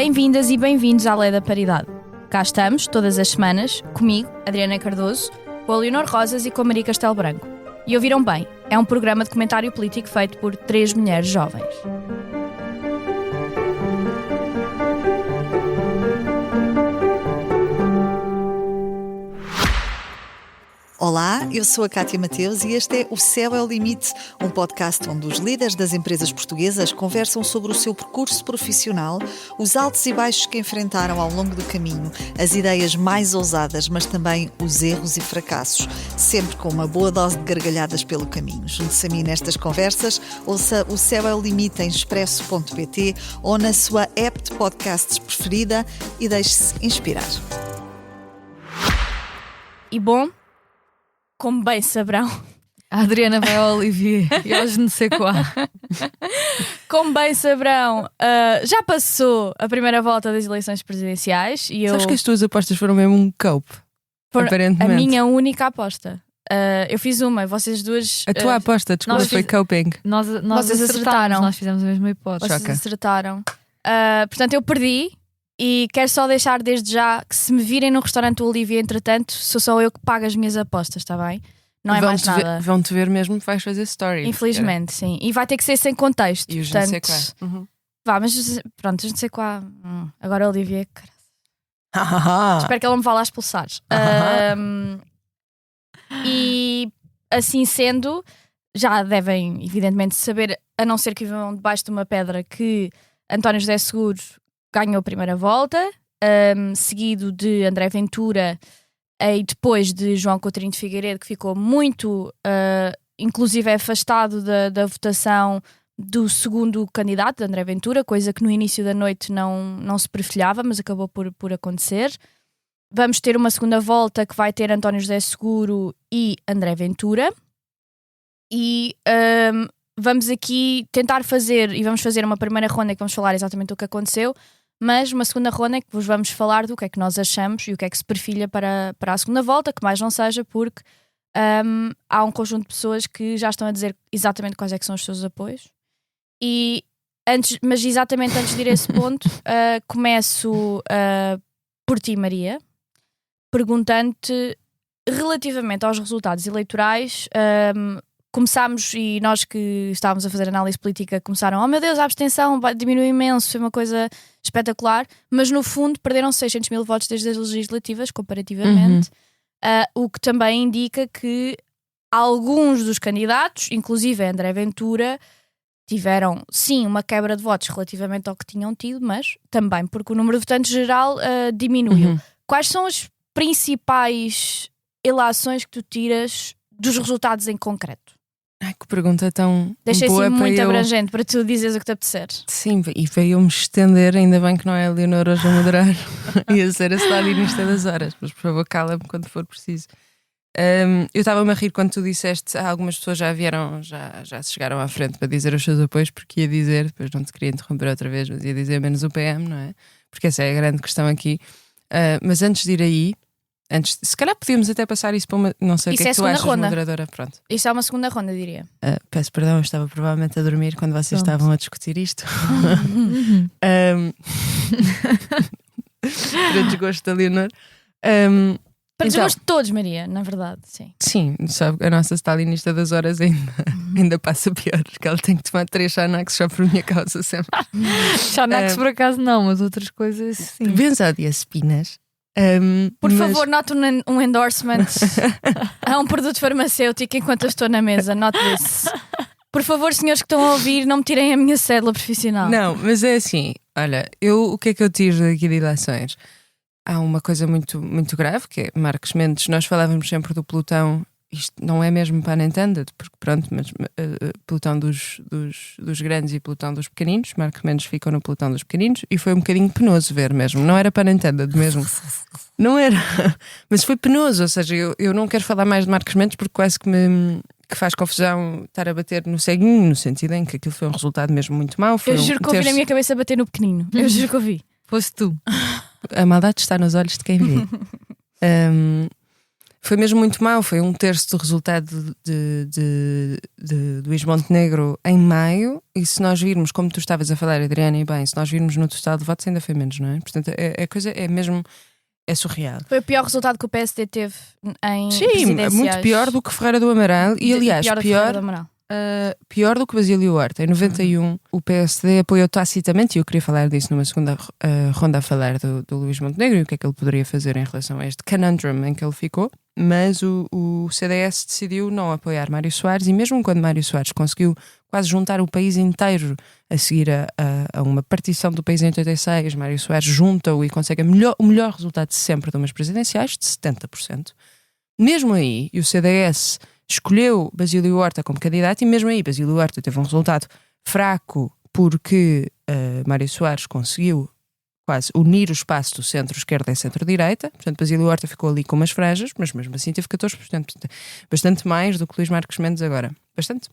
Bem-vindas e bem-vindos à Lei da Paridade. Cá estamos, todas as semanas, comigo, Adriana Cardoso, com a Leonor Rosas e com a Maria Castelo Branco. E ouviram bem, é um programa de comentário político feito por 3 mulheres jovens. Olá, eu sou a Cátia Mateus e este é O Céu é o Limite, um podcast onde os líderes das empresas portuguesas conversam sobre o seu percurso profissional, os altos e baixos que enfrentaram ao longo do caminho, as ideias mais ousadas, mas também os erros e fracassos, sempre com uma boa dose de gargalhadas pelo caminho. Junte-se a mim nestas conversas, ouça O Céu é o Limite em expresso.pt ou na sua app de podcasts preferida e deixe-se inspirar. E bom, como bem saberão, a Adriana vai ao Olivier e hoje não sei qual. como bem saberão, já passou a primeira volta das eleições presidenciais e Sabes que as tuas apostas foram mesmo um cope, aparentemente. A minha única aposta. Eu fiz uma, vocês duas... A tua aposta, desculpa, foi coping. Vocês acertaram. Nós fizemos a mesma hipótese. Vocês acertaram. Portanto, eu perdi. E quero só deixar desde já que se me virem no restaurante do Olivier, entretanto, sou só eu que pago as minhas apostas, está bem? Não é mais nada. Vão-te ver mesmo que vais fazer story. Infelizmente, sim. E vai ter que ser sem contexto. E os portanto, não sei qual. Uhum. Vá, mas pronto, não sei qual. Agora o Olivier, espero que ele não me vá lá expulsar. E assim sendo, já devem evidentemente saber, a não ser que vivam debaixo de uma pedra, que António José Seguro ganhou a primeira volta, seguido de André Ventura e depois de João Coutinho de Figueiredo, que ficou muito, inclusive afastado da votação do segundo candidato, de André Ventura, coisa que no início da noite não se perfilhava, mas acabou por acontecer. Vamos ter uma segunda volta que vai ter António José Seguro e André Ventura. E vamos aqui tentar fazer, e vamos fazer uma primeira ronda em que vamos falar exatamente o que aconteceu, mas uma segunda ronda em que vos vamos falar do que é que nós achamos e o que é que se perfilha para a segunda volta, que mais não seja porque há um conjunto de pessoas que já estão a dizer exatamente quais é que são os seus apoios. Mas exatamente antes de ir a esse ponto, começo por ti, Maria, perguntando-te relativamente aos resultados eleitorais. Começámos, e nós que estávamos a fazer análise política começaram, oh meu Deus, a abstenção diminuiu imenso, foi uma coisa espetacular, mas no fundo perderam 600 mil votos desde as legislativas, comparativamente, o que também indica que alguns dos candidatos, inclusive André Ventura, tiveram sim uma quebra de votos relativamente ao que tinham tido, mas também porque o número de votantes geral diminuiu. Quais são as principais ilações que tu tiras dos resultados em concreto? Ai, que pergunta tão Deixei boa assim para muito eu... abrangente para tu dizeres o que te apetecer. Sim, e para eu me estender, ainda bem que não é a Leonor hoje a moderar e a ser a stalinista das horas, mas por favor cala-me quando for preciso. Eu estava-me a rir quando tu disseste, algumas pessoas já vieram, já se chegaram à frente para dizer os seus apoios, porque ia dizer, depois não te queria interromper outra vez, mas ia dizer menos o PM, não é? Porque essa é a grande questão aqui. Mas antes de ir aí, se calhar podíamos até passar isso para uma... Não sei o que é que tu achas, moderadora. Pronto. Isso é uma segunda ronda, diria. Peço perdão, eu estava provavelmente a dormir quando vocês estavam a discutir isto. Para desgosto da Leonor. Para desgosto de todos, Maria, na verdade, sim. Sim, sabe, a nossa stalinista das horas ainda passa pior, porque ela tem que tomar 3 Xanax só por minha causa sempre. Xanax por acaso não, mas outras coisas sim. Benzodiazepinas. Por favor, note um endorsement a um produto farmacêutico enquanto eu estou na mesa. Note isso. Por favor, senhores que estão a ouvir, não me tirem a minha cédula profissional. Não, mas é assim, olha, o que é que eu tiro daqui de eleições? Há uma coisa muito, muito grave, que é Marcos Mendes. Nós falávamos sempre do pelotão, isto não é mesmo pun intended, porque pronto, mas pelotão dos grandes e pelotão dos pequeninos. Marcos Mendes ficou no pelotão dos pequeninos e foi um bocadinho penoso ver mesmo, não era pun intended mesmo. Não era, mas foi penoso, ou seja, eu não quero falar mais de Marcos Mendes porque quase que faz confusão estar a bater no ceguinho, no sentido em que aquilo foi um resultado mesmo muito mau. Eu juro que ouvi na minha cabeça bater no pequenino. Eu juro que ouvi. Foste tu. A maldade está nos olhos de quem vê. Foi mesmo muito mau, foi 1/3 do resultado de Luís Montenegro em maio, e se nós virmos, como tu estavas a falar, Adriana, e bem, se nós virmos no total de votos ainda foi menos, não é? Portanto, a coisa é mesmo, é surreal. Foi o pior resultado que o PSD teve em Sim, presidenciais. muito pior do que Ferreira do Amaral, e aliás, pior do que Basílio Horta. Em 91, o PSD apoiou tacitamente, e eu queria falar disso numa segunda ronda a falar do Luís Montenegro e o que é que ele poderia fazer em relação a este conundrum em que ele ficou, mas o CDS decidiu não apoiar Mário Soares, e mesmo quando Mário Soares conseguiu quase juntar o país inteiro a seguir a uma partição do país em 86, Mário Soares junta-o e consegue o melhor resultado de sempre de umas presidenciais, de 70%. Mesmo aí, e o CDS escolheu Basílio Horta como candidato, e mesmo aí Basílio Horta teve um resultado fraco porque Mário Soares conseguiu quase unir o espaço do centro-esquerda e centro-direita. Portanto, Basílio Horta ficou ali com umas franjas, mas mesmo assim teve 14%. Bastante mais do que Luís Marques Mendes agora. Bastante.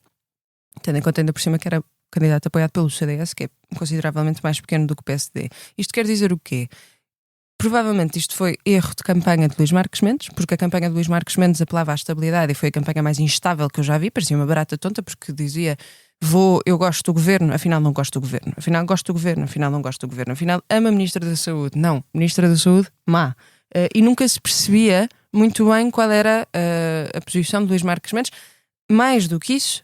Tendo em conta ainda por cima que era candidato apoiado pelo CDS, que é consideravelmente mais pequeno do que o PSD. Isto quer dizer o quê? Provavelmente isto foi erro de campanha de Luís Marques Mendes, porque a campanha de Luís Marques Mendes apelava à estabilidade e foi a campanha mais instável que eu já vi. Parecia uma barata tonta, porque dizia: eu gosto do governo, afinal não gosto do governo, afinal gosto do governo, afinal não gosto do governo, afinal ama a Ministra da Saúde, não, Ministra da Saúde, má. E nunca se percebia muito bem qual era a posição de Luís Marques Mendes. Mais do que isso,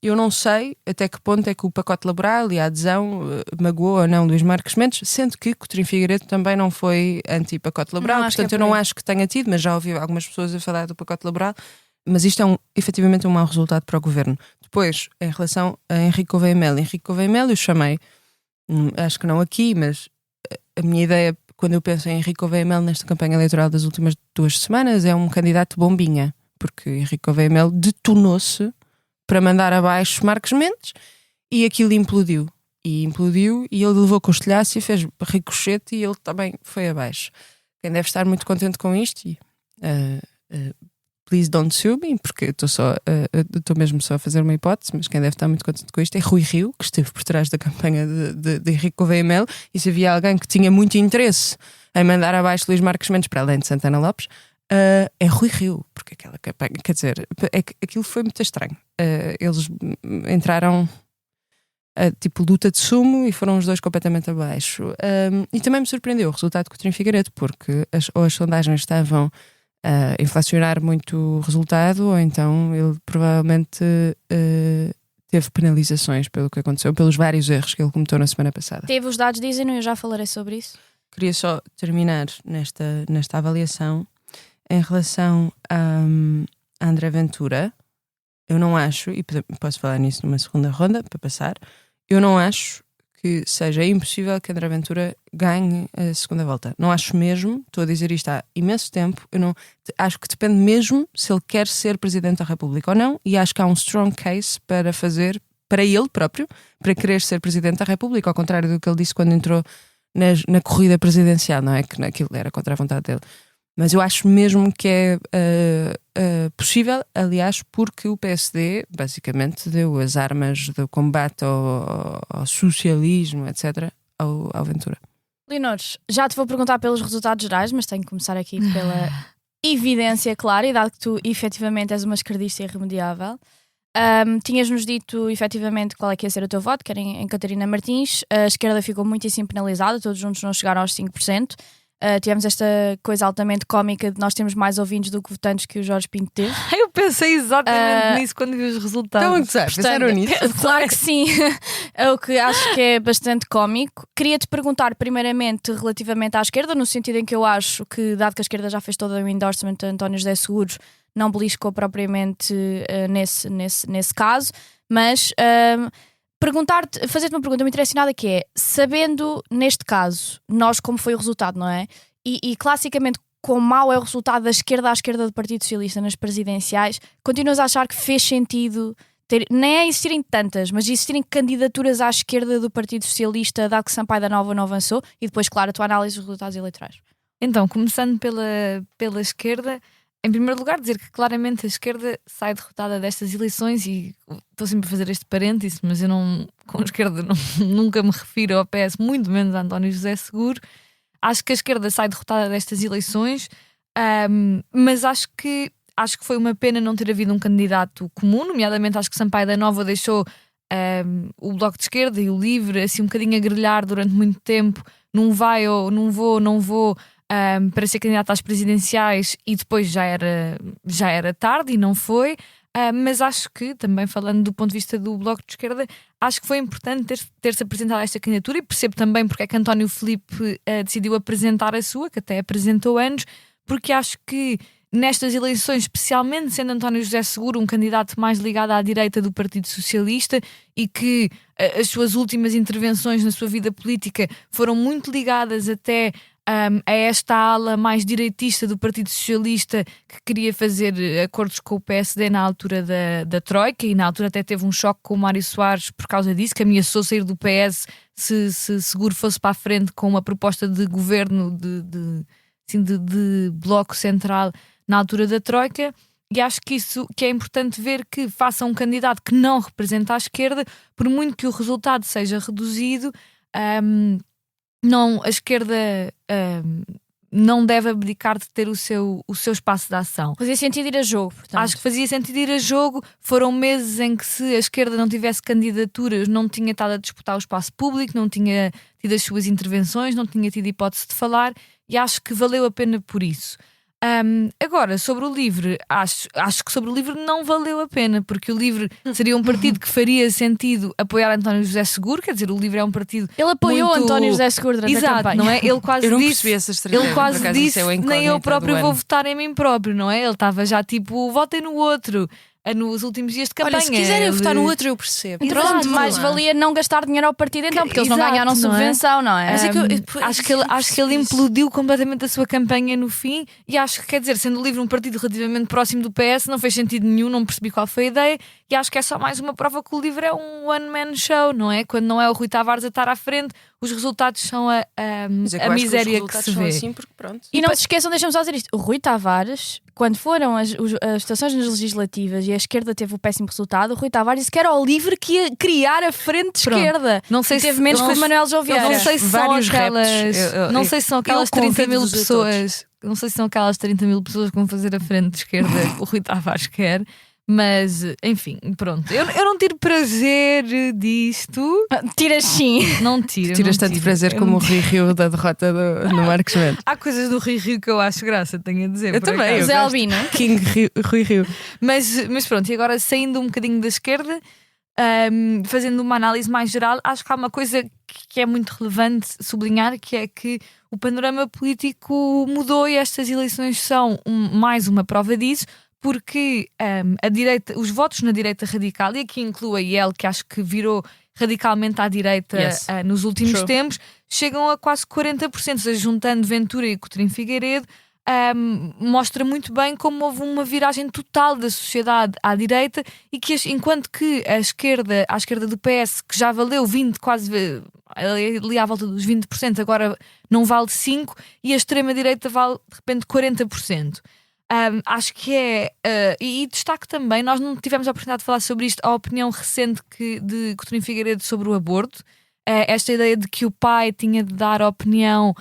eu não sei até que ponto é que o pacote laboral e a adesão magoou ou não Luís Marques Mendes, sendo que Coutinho Figueiredo também não foi anti-pacote laboral, portanto eu não acho que tenha tido, mas já ouvi algumas pessoas a falar do pacote laboral. Mas isto é efetivamente um mau resultado para o governo. Depois, em relação a Henrique Gouveia Melo, eu chamei, acho que não aqui, mas a minha ideia, quando eu penso em Henrique Gouveia Melo nesta campanha eleitoral das últimas 2 semanas, é um candidato bombinha, porque Henrique Gouveia Melo detonou-se para mandar abaixo Marques Mendes, e aquilo implodiu. E ele levou com o estilhaço e fez ricochete, e ele também foi abaixo. Quem deve estar muito contente com isto, e please don't sue me, porque estou mesmo só a fazer uma hipótese, mas quem deve estar muito contente com isto é Rui Rio, que esteve por trás da campanha de Henrique Gouveia Melo, e se havia alguém que tinha muito interesse em mandar abaixo Luís Marques Mendes, para além de Santana Lopes, é Rui Rio, porque aquela campanha, quer dizer, aquilo foi muito estranho. Eles entraram tipo luta de sumo e foram os dois completamente abaixo. E também me surpreendeu o resultado de Coutinho Figueiredo, porque as sondagens estavam a inflacionar muito o resultado, ou então ele provavelmente teve penalizações pelo que aconteceu, pelos vários erros que ele cometeu na semana passada. Teve os dados, dizem, eu já falarei sobre isso. Queria só terminar nesta avaliação em relação a André Ventura. Eu não acho, e posso falar nisso numa segunda ronda para passar, eu não acho que seja impossível que André Ventura ganhe a segunda volta. Não acho mesmo, estou a dizer isto há imenso tempo, acho que depende mesmo se ele quer ser Presidente da República ou não, e acho que há um strong case para fazer, para ele próprio, para querer ser Presidente da República, ao contrário do que ele disse quando entrou na corrida presidencial, não é? Que aquilo era contra a vontade dele. Mas eu acho mesmo que é possível, aliás, porque o PSD basicamente deu as armas do combate ao socialismo, etc., ao Ventura. Leonor, já te vou perguntar pelos resultados gerais, mas tenho que começar aqui pela evidência clara, e dado que tu efetivamente és uma esquerdista irremediável. Tinhas-nos dito efetivamente qual é que ia ser o teu voto, que era em Catarina Martins. A esquerda ficou muitíssimo penalizada, todos juntos não chegaram aos 5%. Tivemos esta coisa altamente cómica de nós termos mais ouvintes do que votantes que o Jorge Pinto teve. Eu pensei exatamente nisso quando vi os resultados. Então, pensaram nisso? Claro que sim. É o que acho que é bastante cómico. Queria-te perguntar primeiramente relativamente à esquerda, no sentido em que eu acho que, dado que a esquerda já fez todo o endorsement de António José Seguros, não beliscou propriamente nesse caso, mas fazer-te uma pergunta muito direcionada, que é, sabendo neste caso nós como foi o resultado, não é? E classicamente quão mau é o resultado da esquerda à esquerda do Partido Socialista nas presidenciais, continuas a achar que fez sentido nem é existirem tantas, mas existirem candidaturas à esquerda do Partido Socialista, dado que Sampaio da Nova não avançou? E depois, claro, a tua análise dos resultados eleitorais. Então, começando pela esquerda, em primeiro lugar, dizer que claramente a esquerda sai derrotada destas eleições, e estou sempre a fazer este parênteses, mas eu com a esquerda nunca me refiro ao PS, muito menos a António José Seguro. Acho que a esquerda sai derrotada destas eleições. Mas acho que foi uma pena não ter havido um candidato comum, nomeadamente acho que Sampaio da Nova deixou o Bloco de Esquerda e o Livre assim um bocadinho a grelhar durante muito tempo, não vou para ser candidato às presidenciais, e depois já era tarde e não foi. Mas acho que, também falando do ponto de vista do Bloco de Esquerda, acho que foi importante ter-se apresentado esta candidatura, e percebo também porque é que António Filipe decidiu apresentar a sua, que até apresentou antes, porque acho que nestas eleições, especialmente sendo António José Seguro um candidato mais ligado à direita do Partido Socialista, e que as suas últimas intervenções na sua vida política foram muito ligadas até a esta ala mais direitista do Partido Socialista, que queria fazer acordos com o PSD na altura da Troika, e na altura até teve um choque com o Mário Soares por causa disso, que ameaçou sair do PS se Seguro fosse para a frente com uma proposta de governo de bloco central na altura da Troika. E acho que é importante ver que faça um candidato que não representa a esquerda, por muito que o resultado seja reduzido. A esquerda não deve abdicar de ter o seu espaço de ação. Fazia sentido ir a jogo, portanto. Acho que fazia sentido ir a jogo. Foram meses em que, se a esquerda não tivesse candidaturas, não tinha estado a disputar o espaço público, não tinha tido as suas intervenções, não tinha tido hipótese de falar, e acho que valeu a pena por isso. Agora, sobre o Livre, acho que sobre o Livre não valeu a pena, porque o Livre seria um partido que faria sentido apoiar António José Seguro. Quer dizer, o Livre é um partido. Ele apoiou muito... António José Seguro durante a campanha. Não é? Ele quase eu não disse, percebi essa estratégia. ele quase disse, nem eu próprio vou ano. votar em mim próprio, não é? Ele estava já tipo, votem no outro. Nos últimos dias de campanha. Olha, se quiserem votar no outro, eu percebo. Exato. Pronto, mais valia não gastar dinheiro ao partido então, porque eles não Exato, ganharam não é? subvenção, não é? Mas é que acho que ele implodiu completamente a sua campanha no fim, e acho que, quer dizer, sendo o Livre um partido relativamente próximo do PS, não fez sentido nenhum, não percebi qual foi a ideia, e acho que é só mais uma prova que o Livre é um one-man show, não é? Quando não é o Rui Tavares a estar à frente, os resultados são a miséria que se vê. Assim porque, pronto. E não se esqueçam, deixa-me só dizer isto: o Rui Tavares, quando foram as votações legislativas e a esquerda teve o péssimo resultado, o Rui Tavares disse que era o Livre que ia criar a frente de esquerda. Não sei e teve se menos que o Manuel João Vieira. Não sei se são Vários aquelas, reptos. não sei se são aquelas 30 mil convido-vos a pessoas. Não sei se são aquelas 30 mil pessoas que vão fazer a frente de esquerda o Rui Tavares quer. Mas, enfim, pronto. Eu não tiro prazer disto. Tiras sim. Não tiro. Tiras não tanto tiro. prazer Eu como não o Rio da derrota do Marcos Mendes. Há coisas do Rio que eu acho graça, tenho a dizer. Eu por também, acaso. Zé Albino. Rui Rio. Mas pronto, e agora saindo um bocadinho da esquerda, fazendo uma análise mais geral, acho que há uma coisa que é muito relevante sublinhar, que é que o panorama político mudou, e estas eleições são mais uma prova disso, porque a direita, os votos na direita radical, e aqui inclui a IEL, que acho que virou radicalmente à direita nos últimos tempos, chegam a quase 40%, ou seja, juntando Ventura e Coutinho Figueiredo. Mostra muito bem como houve uma viragem total da sociedade à direita, e que enquanto que à esquerda do PS, que já valeu 20, quase ali à volta dos 20%, agora não vale 5%, e a extrema-direita vale de repente 40%. Acho que e destaque também, nós não tivemos a oportunidade de falar sobre isto, a opinião recente de Coutinho Figueiredo sobre o aborto, esta ideia de que o pai tinha de dar opinião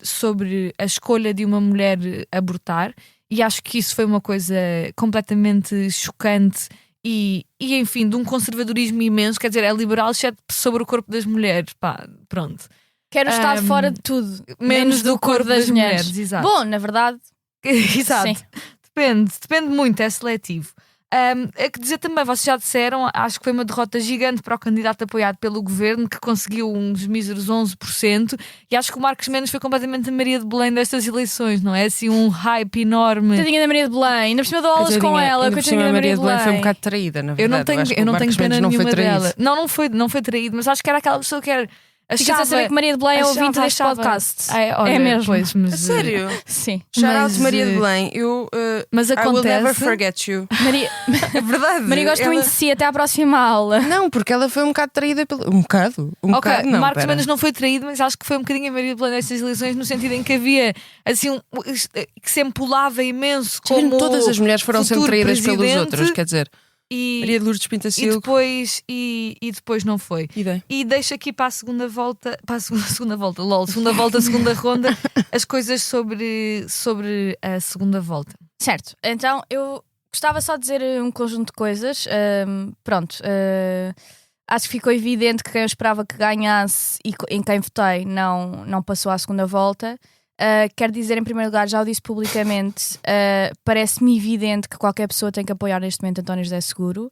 sobre a escolha de uma mulher abortar, e acho que isso foi uma coisa completamente chocante e enfim, de um conservadorismo imenso. Quer dizer, é liberal exceto sobre o corpo das mulheres, pá, pronto. Quero estar fora de tudo, menos do corpo das mulheres. Exato. Bom, na verdade, exato. sim. Depende muito, é seletivo. É que dizer também, vocês já disseram, acho que foi uma derrota gigante para o candidato apoiado pelo governo, que conseguiu uns míseros 11%, e acho que o Marcos Mendes foi completamente a Maria de Belém destas eleições, não é? Assim, um hype enorme. Tadinha da Maria de Belém, ainda por cima dou aulas com ela, coitadinha da Maria de Belém. Foi um bocado traída, na verdade. Eu não tenho pena nenhuma dela. Não. Não foi traído, mas acho que era aquela pessoa que era. Fica a saber que Maria de Belém é ouvinte deste podcast. É mesmo. Pois, mas, A sério? Sim. Shout out Mas, de Maria de Belém. mas I will never acontece. forget you. Maria, É verdade. Maria gosta muito de si, até à próxima aula. Não, porque ela foi um bocado traída pelo. Um bocado? Ok, Não, Marcos pera. Mendes não foi traído, mas acho que foi um bocadinho a Maria de Belém nestas eleições, no sentido em que havia assim que se empolava imenso, como Todas as mulheres foram sempre futuro traídas pelos presidente. outros, quer dizer. Maria de Lourdes e Pintacilgo. depois não foi. E bem. E deixo aqui para a segunda volta, segunda volta, segunda ronda, as coisas sobre a segunda volta. Certo, então eu gostava só de dizer um conjunto de coisas. Acho que ficou evidente que quem eu esperava que ganhasse e em quem votei não passou à segunda volta. Quero dizer, em primeiro lugar, já o disse publicamente, parece-me evidente que qualquer pessoa tem que apoiar neste momento António José Seguro,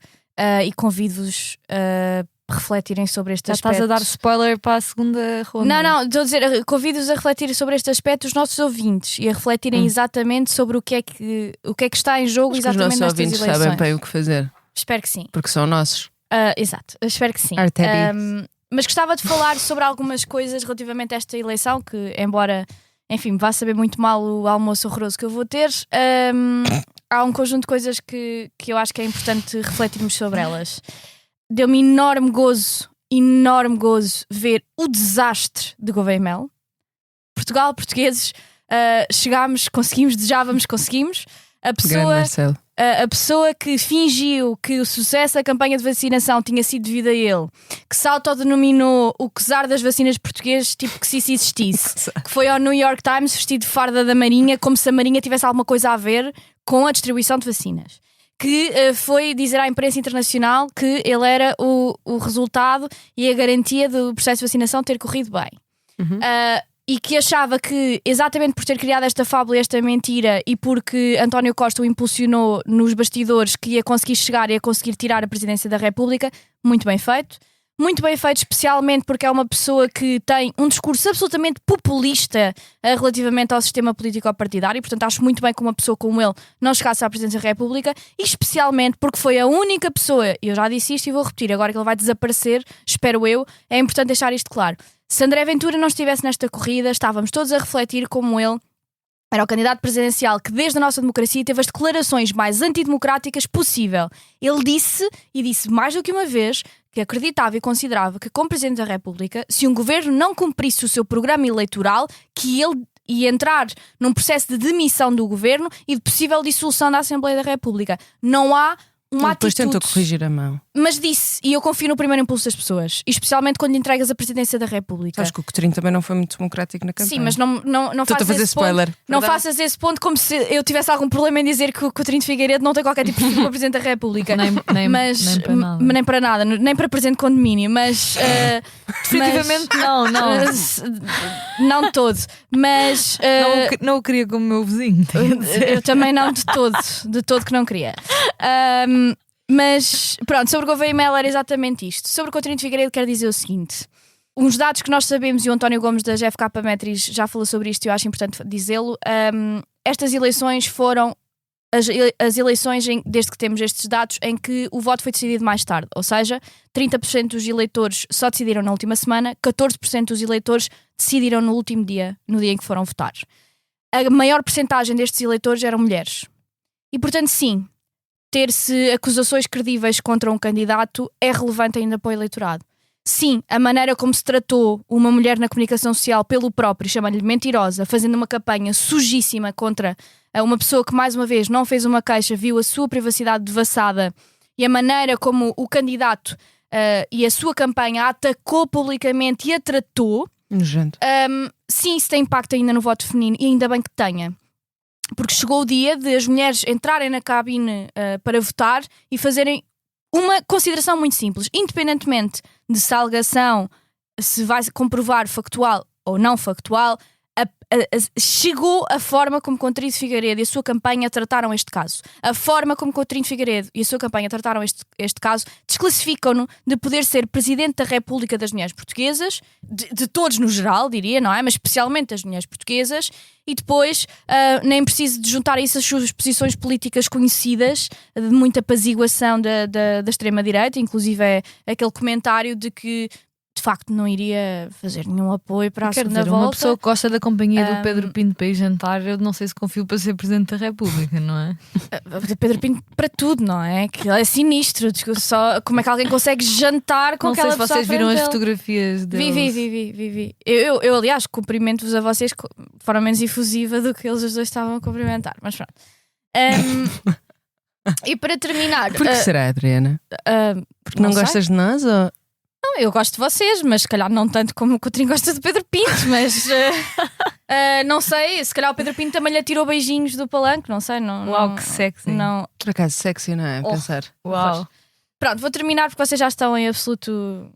e convido-vos a refletirem sobre este Já aspecto. estás a dar spoiler para a segunda ronda. Não, estou a dizer, convido-os a refletir sobre este aspecto, os nossos ouvintes, e a refletirem exatamente sobre o que é que está em jogo. Acho que os exatamente nossos nestas ouvintes eleições. sabem bem o que fazer, Espero que sim. porque são nossos. Exato, eu espero que sim. Artedi. Mas gostava de falar sobre algumas coisas relativamente a esta eleição, que embora, enfim, vá saber muito mal o almoço horroroso que eu vou ter, há um conjunto de coisas que eu acho que é importante refletirmos sobre elas. Deu-me enorme gozo ver o desastre de Gouveia e Mel. Portugal, portugueses, conseguimos. A Grande pessoa... Marcelo. A pessoa que fingiu que o sucesso da campanha de vacinação tinha sido devido a ele, que se autodenominou o czar das vacinas portuguesas, tipo que se isso existisse, que foi ao New York Times vestido de farda da Marinha, como se a Marinha tivesse alguma coisa a ver com a distribuição de vacinas, que foi dizer à imprensa internacional que ele era o resultado e a garantia do processo de vacinação ter corrido bem. E que achava que, exatamente por ter criado esta fábula e esta mentira, e porque António Costa o impulsionou nos bastidores, que ia conseguir chegar e ia conseguir tirar a presidência da República. Muito bem feito. Muito bem feito, especialmente porque é uma pessoa que tem um discurso absolutamente populista relativamente ao sistema político-partidário. Portanto, acho muito bem que uma pessoa como ele não chegasse à presidência da República, e especialmente porque foi a única pessoa, e eu já disse isto e vou repetir, agora que ele vai desaparecer, espero eu, é importante deixar isto claro. Se André Ventura não estivesse nesta corrida, estávamos todos a refletir como ele era o candidato presidencial que, desde a nossa democracia, teve as declarações mais antidemocráticas possível. Ele disse, e disse mais do que uma vez, que acreditava e considerava que, como Presidente da República, se um governo não cumprisse o seu programa eleitoral, que ele ia entrar num processo de demissão do governo e de possível dissolução da Assembleia da República. Não há uma Depois atitude... tentou corrigir a mão. Mas disse, e eu confio no primeiro impulso das pessoas, e especialmente quando lhe entregas a presidência da República. Acho que o Coutinho também não foi muito democrático na campanha. Sim, mas não Estou-te a faças fazer esse ponto, spoiler. não Verdade. faças esse ponto como se eu tivesse algum problema em dizer que o Coutinho de Figueiredo não tem qualquer tipo de perfil para Presidente da República. Nem para nada. Nem para nada, nem para Presidente de condomínio, mas Definitivamente não. não de todo. Mas Não o queria como meu vizinho. eu também não de todo que não queria. Mas pronto, sobre Gouveia e Mel era exatamente isto. Sobre o Coutinho de Figueiredo quero dizer o seguinte: uns dados que nós sabemos, e o António Gomes da GFK Metris já falou sobre isto e eu acho importante dizê-lo. Estas eleições foram as eleições desde que temos estes dados, em que o voto foi decidido mais tarde, ou seja, 30% dos eleitores só decidiram na última semana, 14% dos eleitores decidiram no último dia, no dia em que foram votar. A maior percentagem destes eleitores eram mulheres. E portanto, sim, ter-se acusações credíveis contra um candidato é relevante ainda para o eleitorado. Sim, a maneira como se tratou uma mulher na comunicação social pelo próprio, chamando-lhe mentirosa, fazendo uma campanha sujíssima contra uma pessoa que, mais uma vez, não fez uma queixa, viu a sua privacidade devassada, e a maneira como o candidato e a sua campanha a atacou publicamente e a tratou, Nojento. sim, isso tem impacto ainda no voto feminino, e ainda bem que tenha. Porque chegou o dia de as mulheres entrarem na cabine para votar e fazerem uma consideração muito simples. Independentemente de se a alegação se vai comprovar factual ou não factual, chegou a forma como Coutinho de Figueiredo e a sua campanha trataram este caso. A forma como Coutinho de Figueiredo e a sua campanha trataram este caso desclassificam-no de poder ser Presidente da República das mulheres portuguesas, de todos no geral, diria, não é? Mas especialmente das mulheres portuguesas. E depois nem preciso de juntar a isso as suas posições políticas conhecidas, de muita apaziguação da extrema-direita, inclusive aquele comentário de que de facto não iria fazer nenhum apoio para a Quer segunda dizer, volta. uma pessoa que gosta da companhia do Pedro Pinto para ir jantar, eu não sei se confio para ser Presidente da República, não é? Pedro Pinto para tudo, não é? Que ele é sinistro. Só, como é que alguém consegue jantar com Não sei aquela se pessoa à vocês viram frente as dele? fotografias deles. Vi. Eu aliás, cumprimento-vos a vocês de forma menos efusiva do que eles os dois estavam a cumprimentar. Mas pronto. E para terminar. Por que será, Adriana? Porque não sei. gostas de nós? Ou... Não, eu gosto de vocês, mas se calhar não tanto como o Coutrinho gosta de Pedro Pinto, mas não sei, se calhar o Pedro Pinto também lhe atirou beijinhos do palanque, não sei. Uau, que sexy. Não. Por acaso, sexy, não é? Pensar. Uau. Pronto, vou terminar porque vocês já estão em absoluto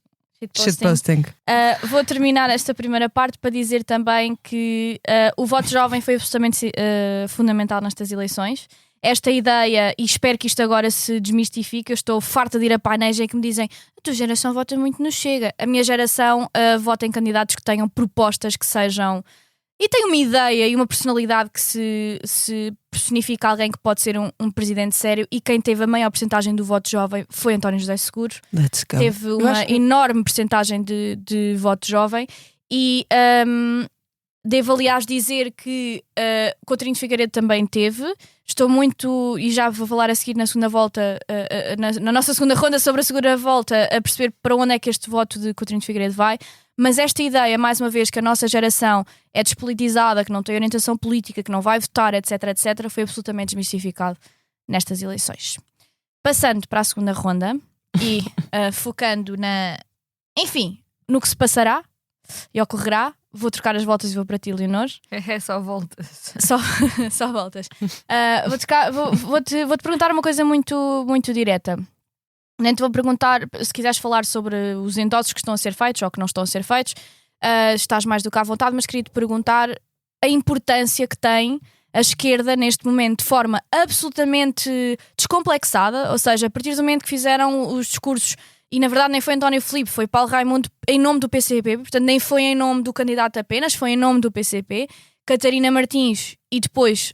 Shitposting. Vou terminar esta primeira parte para dizer também que o voto jovem foi absolutamente fundamental nestas eleições. Esta ideia, e espero que isto agora se desmistifique, eu estou farta de ir a painéis em que me dizem a tua geração vota muito no Chega. A minha geração vota em candidatos que tenham propostas que sejam... E tem uma ideia e uma personalidade que se personifica alguém que pode ser um presidente sério, e quem teve a maior porcentagem do voto jovem foi António José Seguro. Let's go. Teve uma enorme porcentagem de voto jovem e devo aliás dizer que Coutinho de Figueiredo também teve. Estou muito, e já vou falar a seguir na segunda volta, na nossa segunda ronda sobre a segunda volta, a perceber para onde é que este voto de Coutinho de Figueiredo vai. Mas esta ideia, mais uma vez, que a nossa geração é despolitizada, que não tem orientação política, que não vai votar, etc, etc, foi absolutamente desmistificado nestas eleições. Passando para a segunda ronda e focando no que se passará e ocorrerá, vou trocar as voltas e vou para ti, Leonor. É só voltas. Só voltas. Vou-te perguntar uma coisa muito, muito direta. Nem te vou perguntar se quiseres falar sobre os endossos que estão a ser feitos ou que não estão a ser feitos. Estás mais do que à vontade, mas queria-te perguntar a importância que tem a esquerda neste momento de forma absolutamente descomplexada, ou seja, a partir do momento que fizeram os discursos, e na verdade nem foi António Filipe, foi Paulo Raimundo em nome do PCP, portanto nem foi em nome do candidato apenas, foi em nome do PCP. Catarina Martins e depois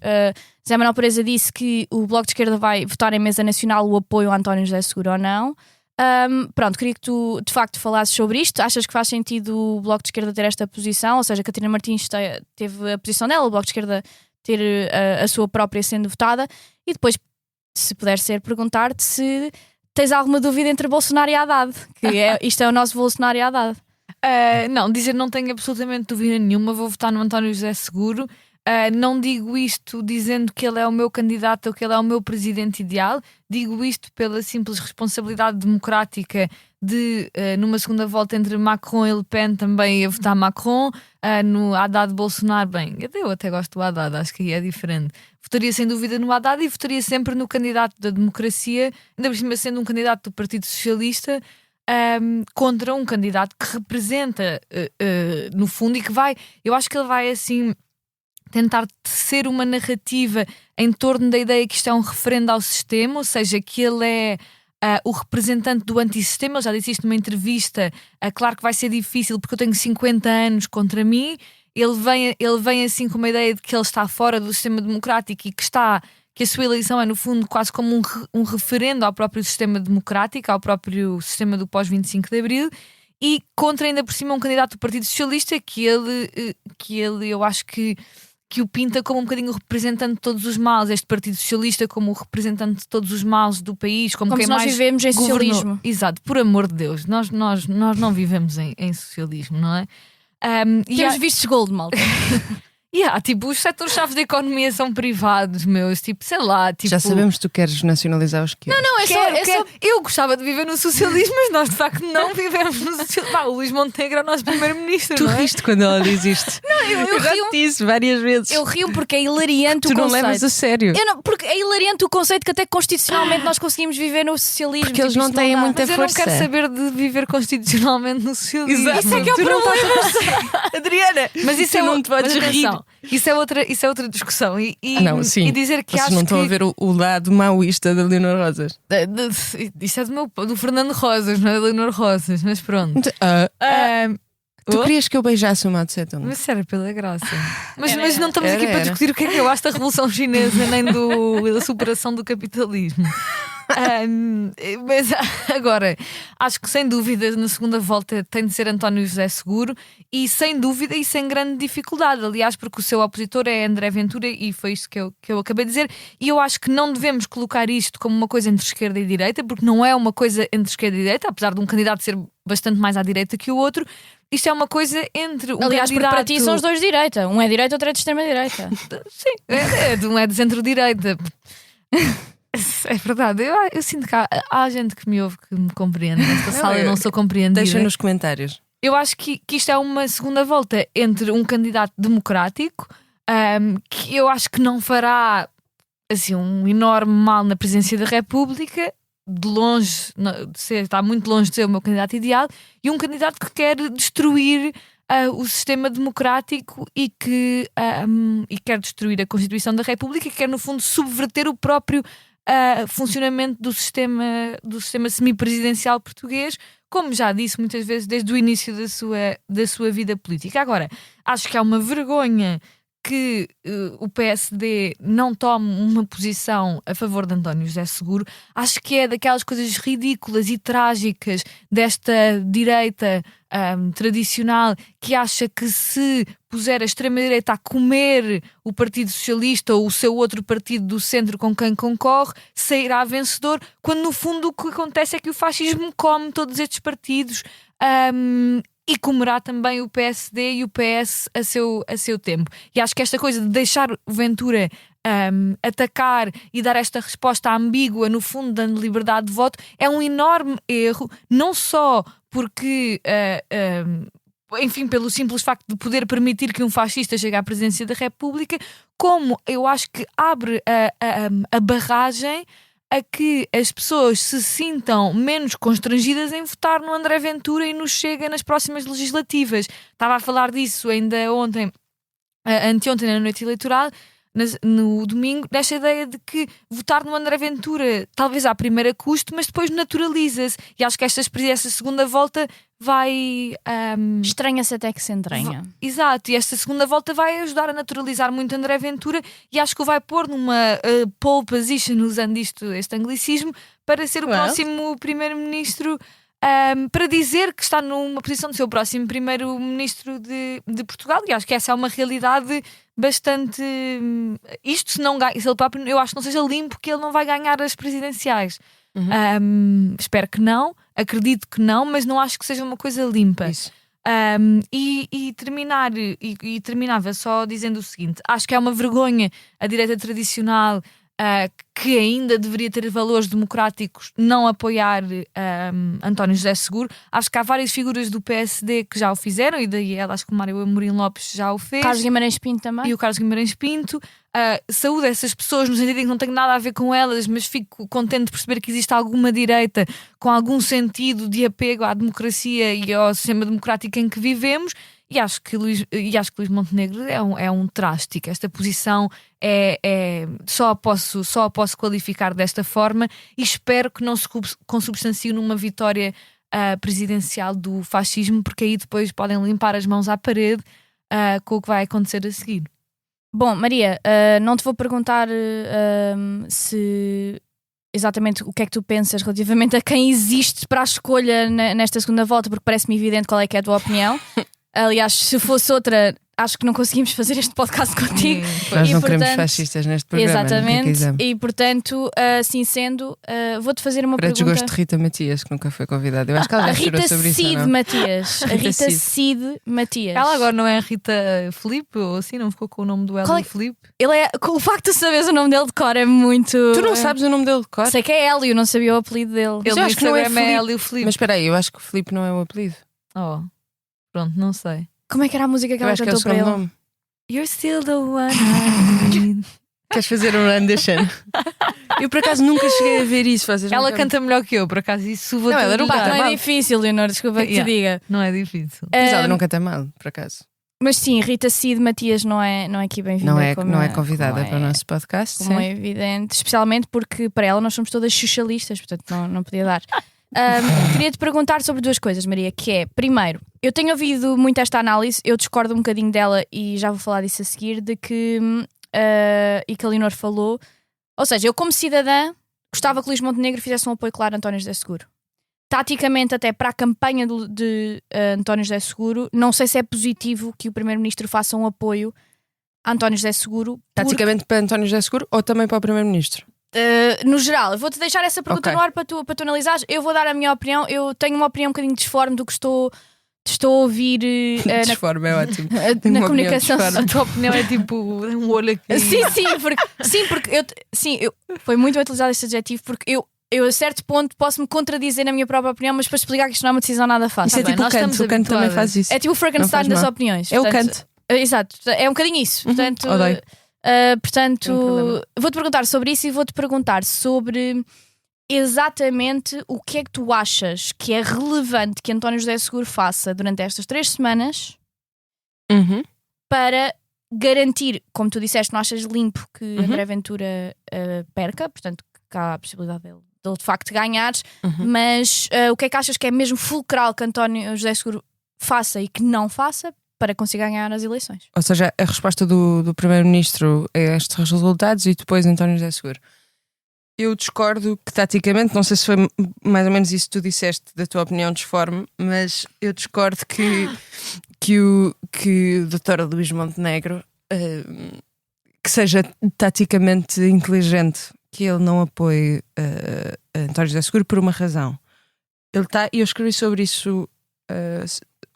Zé Manuel Pereza disse que o Bloco de Esquerda vai votar em mesa nacional o apoio a António José Seguro ou não. Pronto, queria que tu de facto falasses sobre isto. Achas que faz sentido o Bloco de Esquerda ter esta posição? Ou seja, Catarina Martins teve a posição dela, o Bloco de Esquerda ter a sua própria sendo votada. E depois, se puder ser, perguntar-te se tens alguma dúvida entre Bolsonaro e Haddad, que isto é o nosso Bolsonaro e Haddad. Não, dizer não tenho absolutamente dúvida nenhuma, vou votar no António José Seguro. Não digo isto dizendo que ele é o meu candidato ou que ele é o meu presidente ideal, digo isto pela simples responsabilidade democrática de, numa segunda volta entre Macron e Le Pen, também ia votar Macron. No Haddad Bolsonaro, bem, eu até gosto do Haddad, acho que aí é diferente. Votaria sem dúvida no Haddad e votaria sempre no candidato da democracia, ainda por cima sendo um candidato do Partido Socialista, contra um candidato que representa no fundo, e que vai, eu acho que ele vai assim tentar tecer uma narrativa em torno da ideia que isto é um referendo ao sistema, ou seja, que ele é o representante do antissistema. Ele já disse isto numa entrevista. Claro que vai ser difícil porque eu tenho 50 anos contra mim. Ele vem assim com uma ideia de que ele está fora do sistema democrático e que a sua eleição é no fundo quase como um referendo ao próprio sistema democrático, ao próprio sistema do pós-25 de Abril, e contra ainda por cima um candidato do Partido Socialista que ele eu acho que o pinta como um bocadinho o representante de todos os males, este Partido Socialista como o representante de todos os males do país, como quem se nós mais vivemos em governou. socialismo. Exato, por amor de Deus, nós não vivemos em socialismo, não é? Temos vistos gold, malta. Tipo, os setores-chave da economia são privados, meus, tipo, sei lá, tipo... Já sabemos que tu queres nacionalizar os que Não, Eu gostava de viver no socialismo, mas nós de facto não vivemos no socialismo. O Luís Montenegro é o nosso primeiro-ministro. Tu não é? riste quando ela diz isto. eu já rio. te disse várias vezes. Eu rio porque é hilariante Tu o não conceito. levas a sério. Porque é hilariante o conceito que até constitucionalmente nós conseguimos viver no socialismo. Porque eles Tipo, não isto têm dá. muita Mas eu força. não quero saber de viver constitucionalmente no socialismo. Exato. Isso é que é o Tu não problema. Adriana, Mas isso tu é não te podes mas rir. atenção, isso é outra discussão. Não, sim. E dizer que Vocês acho não estão que... a ver o lado maoísta da Leonor Rosas. Isso é do Fernando Rosas, não é da Leonor Rosas, mas pronto. Tu querias que eu beijasse o Mao Tse Tung? Mas isso era pela graça. Mas não estamos Era, aqui para era. discutir o que é que eu acho da Revolução Chinesa nem da superação do capitalismo. Mas agora, acho que sem dúvida na segunda volta tem de ser António José Seguro, e sem dúvida e sem grande dificuldade, aliás, porque o seu opositor é André Ventura, e foi isto que eu acabei de dizer. E eu acho que não devemos colocar isto como uma coisa entre esquerda e direita, porque não é uma coisa entre esquerda e direita, apesar de um candidato ser bastante mais à direita que o outro. Isto é uma coisa entre um Aliás, porque candidato... para ti são os dois de direita. Um é direita, outro é de extrema-direita. Sim, um é de centro-direita. É verdade, eu sinto que há gente que me ouve, que me compreende. Nesta sala eu não sou compreendida. Deixa nos comentários. Eu acho que isto é uma segunda volta entre um candidato democrático, que eu acho que não fará assim, um enorme mal na presidência da República, de longe, está muito longe de ser o meu candidato ideal, e um candidato que quer destruir o sistema democrático e que quer destruir a Constituição da República, e quer, no fundo, subverter o próprio funcionamento do sistema semipresidencial português, como já disse muitas vezes desde o início da sua vida política. Agora, acho que há uma vergonha que o PSD não tome uma posição a favor de António José Seguro. Acho que é daquelas coisas ridículas e trágicas desta direita tradicional, que acha que se puser a extrema-direita a comer o Partido Socialista ou o seu outro partido do centro com quem concorre, sairá vencedor, quando no fundo o que acontece é que o fascismo come todos estes partidos e comerá também o PSD e o PS a seu tempo. E acho que esta coisa de deixar o Ventura atacar e dar esta resposta ambígua, no fundo dando liberdade de voto, é um enorme erro, não só porque enfim, pelo simples facto de poder permitir que um fascista chegue à presidência da República, como eu acho que abre a barragem a que as pessoas se sintam menos constrangidas em votar no André Ventura e no Chega nas próximas legislativas. Estava a falar disso ainda anteontem na noite eleitoral, no domingo, desta ideia de que votar no André Ventura talvez à primeira custe, mas depois naturaliza-se. E acho que essa segunda volta vai... Estranha-se até que se entranha. Exato, e esta segunda volta vai ajudar a naturalizar muito André Ventura, e acho que o vai pôr numa pole position, usando este anglicismo, para ser o próximo primeiro-ministro, para dizer que está numa posição de ser o próximo primeiro-ministro de Portugal. E acho que essa é uma realidade bastante... Isto, se ele próprio, eu acho que não seja limpo, que ele não vai ganhar as presidenciais. Espero que não, acredito que não, mas não acho que seja uma coisa limpa. Isso. E terminava só dizendo o seguinte: acho que é uma vergonha a direita tradicional, que ainda deveria ter valores democráticos, não apoiar António José Seguro. Acho que há várias figuras do PSD que já o fizeram, e daí acho que o Mário Amorim Lopes já o fez. Carlos Guimarães Pinto também. E o Carlos Guimarães Pinto. Saúde essas pessoas, no sentido em que não tenho nada a ver com elas, mas fico contente de perceber que existe alguma direita com algum sentido de apego à democracia e ao sistema democrático em que vivemos. E acho que Luís Montenegro é um traste. Esta posição só a posso qualificar desta forma, e espero que não se consubstancie numa vitória presidencial do fascismo, porque aí depois podem limpar as mãos à parede com o que vai acontecer a seguir. Bom, Maria, não te vou perguntar se exatamente o que é que tu pensas relativamente a quem existe para a escolha nesta segunda volta, porque parece-me evidente qual é que é a tua opinião. Aliás, se fosse outra, acho que não conseguimos fazer este podcast contigo. Nós não queremos fascistas neste programa. Exatamente. E portanto, assim sendo, vou-te fazer uma para pergunta. Para desgosto de Rita Matias, que nunca foi convidada. Eu acho que ela já chorou sobre isso. A Rita Cid Matias. Ela agora não é a Rita Filipe, ou assim, não ficou com o nome do Hélio Filipe? O facto de saberes o nome dele de cor é muito... Tu não sabes o nome dele de cor? Sei que é Hélio, não sabia o apelido dele. Ele acho que não é Hélio Filipe. Mas espera aí, eu acho que o Filipe não é o apelido. Oh, pronto, não sei. Como é que era a música que ela cantou para ele? Nome. You're still the one I need. Queres fazer um rendition? Eu por acaso nunca cheguei a ver isso. Ela canta melhor que eu, por acaso isso vou não, não é difícil, Leonor, desculpa que te diga. Não é difícil. Mas ela não canta mal, por acaso. Mas sim, Rita Cid Matias não é aqui bem-vinda. Não é convidada para o nosso podcast. Como é evidente, especialmente porque para ela nós somos todas socialistas, portanto não podia dar. Queria te perguntar sobre duas coisas, Maria, que é, primeiro, eu tenho ouvido muito esta análise, eu discordo um bocadinho dela e já vou falar disso a seguir, de que e que a Leonor falou, ou seja, eu como cidadã gostava que Luís Montenegro fizesse um apoio claro a António José Seguro. Taticamente, até para a campanha de António José Seguro, não sei se é positivo que o Primeiro-Ministro faça um apoio a António José Seguro. Taticamente para António José Seguro ou também para o Primeiro-Ministro? No geral, eu vou-te deixar essa pergunta no ar para tu analisares. Eu vou dar a minha opinião. Eu tenho uma opinião um bocadinho disforme do que estou estou a ouvir Desforma, é ótimo. na Tenho uma opinião comunicação. desforma. A tua opinião é tipo um olho aqui. Sim, foi muito bem utilizado este adjetivo porque eu a certo ponto posso-me contradizer na minha própria opinião, mas para explicar que isto não é uma decisão nada fácil. Isso é bem, tipo o nós Kant. estamos O Kant também habituadas. faz isso. É tipo o Frankenstein Não faz das mal. opiniões. É o Portanto, Kant. Exato, é um bocadinho isso. Portanto, odeio. portanto Tem problema. vou-te perguntar sobre isso e vou-te perguntar sobre exatamente o que é que tu achas que é relevante que António José Seguro faça durante estas 3 semanas Uhum. para garantir, como tu disseste, não achas limpo que André Ventura perca, portanto que há a possibilidade dele de facto ganhar, mas o que é que achas que é mesmo fulcral que António José Seguro faça e que não faça para conseguir ganhar as eleições? Ou seja, a resposta do Primeiro-Ministro a estes resultados e depois António José Seguro. Eu discordo que taticamente, não sei se foi mais ou menos isso que tu disseste da tua opinião disforme, mas eu discordo que o Dr. Luís Montenegro que seja taticamente inteligente, que ele não apoie António José Seguro por uma razão. Ele está, e eu escrevi sobre isso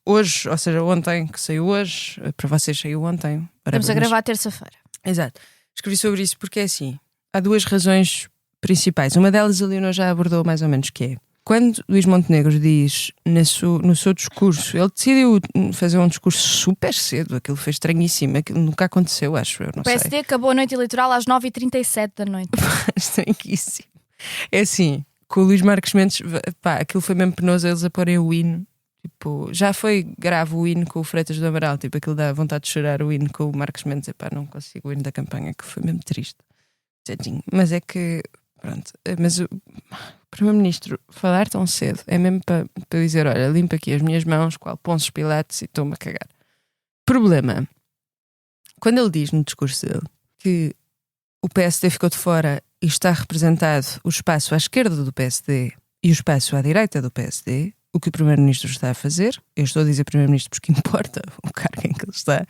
hoje, ou seja, ontem, que saiu hoje, para vocês saiu ontem. Estamos a gravar terça-feira. Exato. Escrevi sobre isso porque é assim, há 2 razões principais. Uma delas a Leonor já abordou mais ou menos, que é quando Luís Montenegro diz no seu discurso, ele decidiu fazer um discurso super cedo, aquilo foi estranhíssimo, aquilo nunca aconteceu, acho eu, não O PSD acabou a noite eleitoral às 9h37 da noite. Estranhíssimo. É assim, com o Luís Marques Mendes, pá, aquilo foi mesmo penoso eles a porem o hino. Tipo, já foi grave o hino com o Freitas do Amaral, tipo, aquilo dá vontade de chorar, o hino com o Marques Mendes, epá, não consigo o hino da campanha, que foi mesmo triste. Mas é que, pronto, mas o Primeiro-Ministro falar tão cedo é mesmo para dizer, olha, limpa aqui as minhas mãos, qual Ponços Pilatos e estou-me a cagar. Problema, quando ele diz no discurso dele que o PSD ficou de fora e está representado o espaço à esquerda do PSD e o espaço à direita do PSD, o que o Primeiro-Ministro está a fazer, eu estou a dizer Primeiro-Ministro porque importa o cargo em que ele está,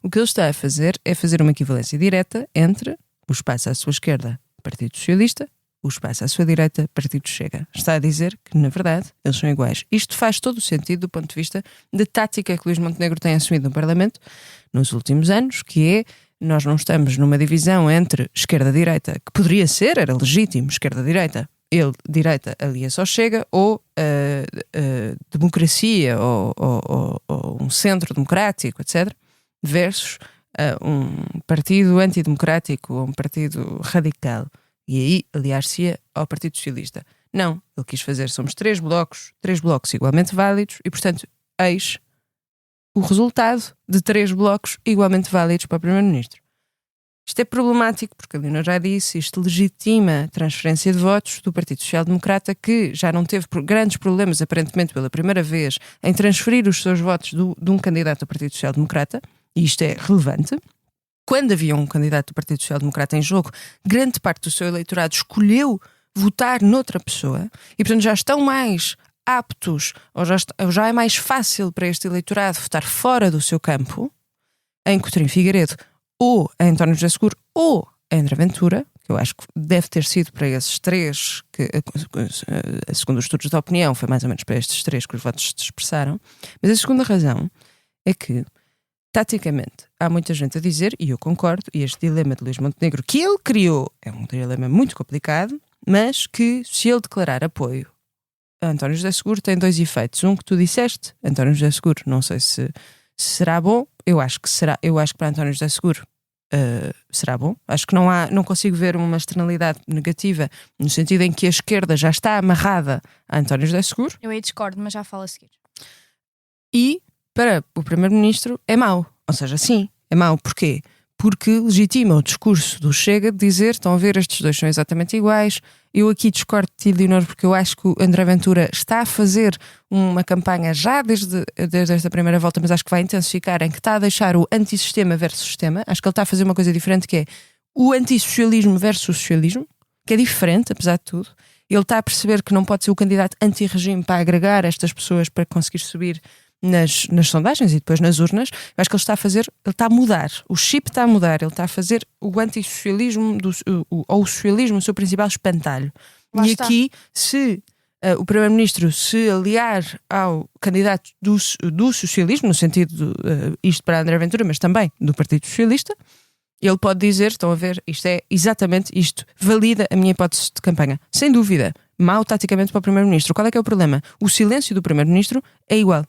o que ele está a fazer é fazer uma equivalência direta entre o espaço à sua esquerda, Partido Socialista, o espaço à sua direita, Partido Chega. Está a dizer que, na verdade, eles são iguais. Isto faz todo o sentido do ponto de vista da tática que Luís Montenegro tem assumido no Parlamento nos últimos anos, que é, nós não estamos numa divisão entre esquerda-direita, que poderia ser, era legítimo, esquerda-direita, ele, direita, alia-se ao Chega, ou democracia, ou um centro democrático, etc., versus um partido antidemocrático ou um partido radical. E aí aliar-se-ia ao Partido Socialista. Não, ele quis fazer, somos 3 blocos igualmente válidos e, portanto, eis o resultado de 3 blocos igualmente válidos para o Primeiro-Ministro. Isto é problemático porque a Leonor já disse, isto legitima a transferência de votos do Partido Social Democrata, que já não teve grandes problemas, aparentemente pela primeira vez, em transferir os seus votos de um candidato do Partido Social Democrata, e isto é relevante. Quando havia um candidato do Partido Social Democrata em jogo, grande parte do seu eleitorado escolheu votar noutra pessoa e, portanto, já estão mais aptos, ou já é mais fácil para este eleitorado votar fora do seu campo, em Coutinho Figueiredo, ou em António José Seguro, ou em André Ventura, que eu acho que deve ter sido para esses 3, que, segundo os estudos de opinião, foi mais ou menos para estes 3 que os votos se expressaram. Mas a segunda razão é que, taticamente, há muita gente a dizer, e eu concordo, e este dilema de Luís Montenegro que ele criou é um dilema muito complicado, mas que se ele declarar apoio a António José Seguro tem 2 efeitos. Um que tu disseste, António José Seguro, não sei se será bom, eu acho que será, eu acho que para António José Seguro será bom. Acho que não consigo ver uma externalidade negativa no sentido em que a esquerda já está amarrada a António José Seguro. Eu aí discordo, mas já falo a seguir. E para o Primeiro-Ministro é mau. Ou seja, sim, é mau. Porquê? Porque legitima o discurso do Chega de dizer, estão a ver, estes 2 são exatamente iguais. Eu aqui discordo de ti, Leonor, porque eu acho que o André Ventura está a fazer uma campanha já desde esta primeira volta, mas acho que vai intensificar, em que está a deixar o antissistema versus sistema. Acho que ele está a fazer uma coisa diferente, que é o antissocialismo versus o socialismo, que é diferente, apesar de tudo. Ele está a perceber que não pode ser o candidato anti-regime para agregar estas pessoas para conseguir subir nas sondagens e depois nas urnas. Eu acho que ele está a fazer, ele está a mudar, o chip está a mudar, ele está a fazer o antissocialismo ou o socialismo o seu principal espantalho. Lá e está. aqui, se o Primeiro-Ministro se aliar ao candidato do socialismo, no sentido isto para André Ventura, mas também do Partido Socialista, ele pode dizer, estão a ver, isto é exatamente isto, valida a minha hipótese de campanha. Sem dúvida, mau taticamente para o Primeiro-Ministro. Qual é que é o problema? O silêncio do Primeiro-Ministro é igual.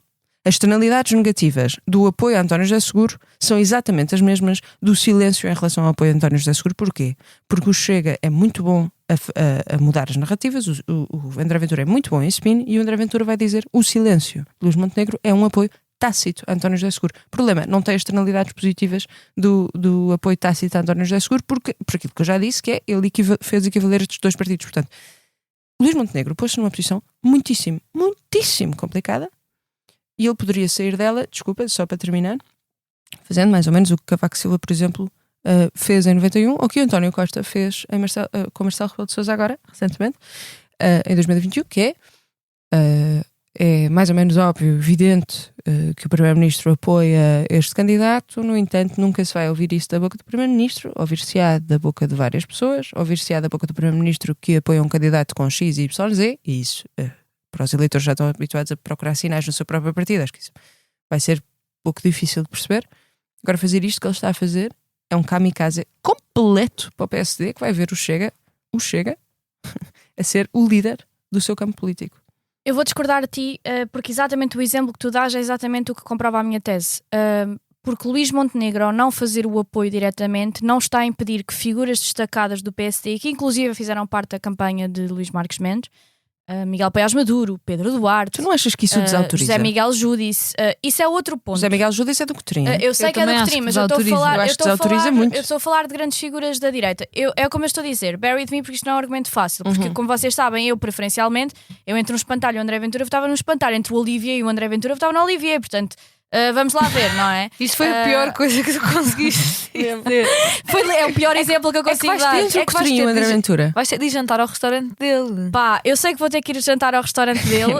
As externalidades negativas do apoio a António José Seguro são exatamente as mesmas do silêncio em relação ao apoio a António José Seguro. Porquê? Porque o Chega é muito bom a mudar as narrativas, o André Ventura é muito bom em spin, e o André Ventura vai dizer o silêncio. Luís Montenegro é um apoio tácito a António José Seguro. Problema, não tem externalidades positivas do apoio tácito a António José Seguro, por aquilo que eu já disse, que é ele fez equivaler estes dois partidos. Portanto, Luís Montenegro pôs-se numa posição muitíssimo complicada, e ele poderia sair dela, desculpa, só para terminar, fazendo mais ou menos o que Cavaco Silva, por exemplo, fez em 91, ou que o António Costa fez com Marcelo Rebelo de Sousa agora, recentemente, em 2021, que é mais ou menos óbvio, evidente, que o Primeiro-Ministro apoia este candidato. No entanto, nunca se vai ouvir isso da boca do Primeiro-Ministro, ouvir-se-á da boca de várias pessoas, ouvir-se-á da boca do Primeiro-Ministro que apoia um candidato com X, Y, Z, e isso, para os eleitores já estão habituados a procurar sinais no seu próprio partido, acho que isso vai ser um pouco difícil de perceber. Agora, fazer isto que ele está a fazer é um kamikaze completo para o PSD, que vai ver o Chega a ser o líder do seu campo político. Eu vou discordar de ti, porque exatamente o exemplo que tu dás é exatamente o que comprova a minha tese. Porque Luís Montenegro, ao não fazer o apoio diretamente, não está a impedir que figuras destacadas do PSD, que inclusive fizeram parte da campanha de Luís Marques Mendes, Miguel Paes Maduro, Pedro Duarte... Tu não achas que isso desautoriza? José Miguel Júdice, isso é outro ponto. José Miguel Júdice é do Cotrim. Eu sei que é do Cotrim, mas eu estou a falar de grandes figuras da direita. É como eu estou a dizer, bear with me, porque isto não é um argumento fácil, porque como vocês sabem, eu preferencialmente, entre um espantalho e o André Ventura votava no espantalho, entre o Olivier e o André Ventura votava no Olivier, portanto... vamos lá ver, não é? Isso foi a pior coisa que tu conseguiste dizer. É o pior exemplo que eu consigo dar. É que vais ter o André Ventura. Vais ter de ir jantar ao restaurante dele. Pá, eu sei que vou ter que ir jantar ao restaurante dele.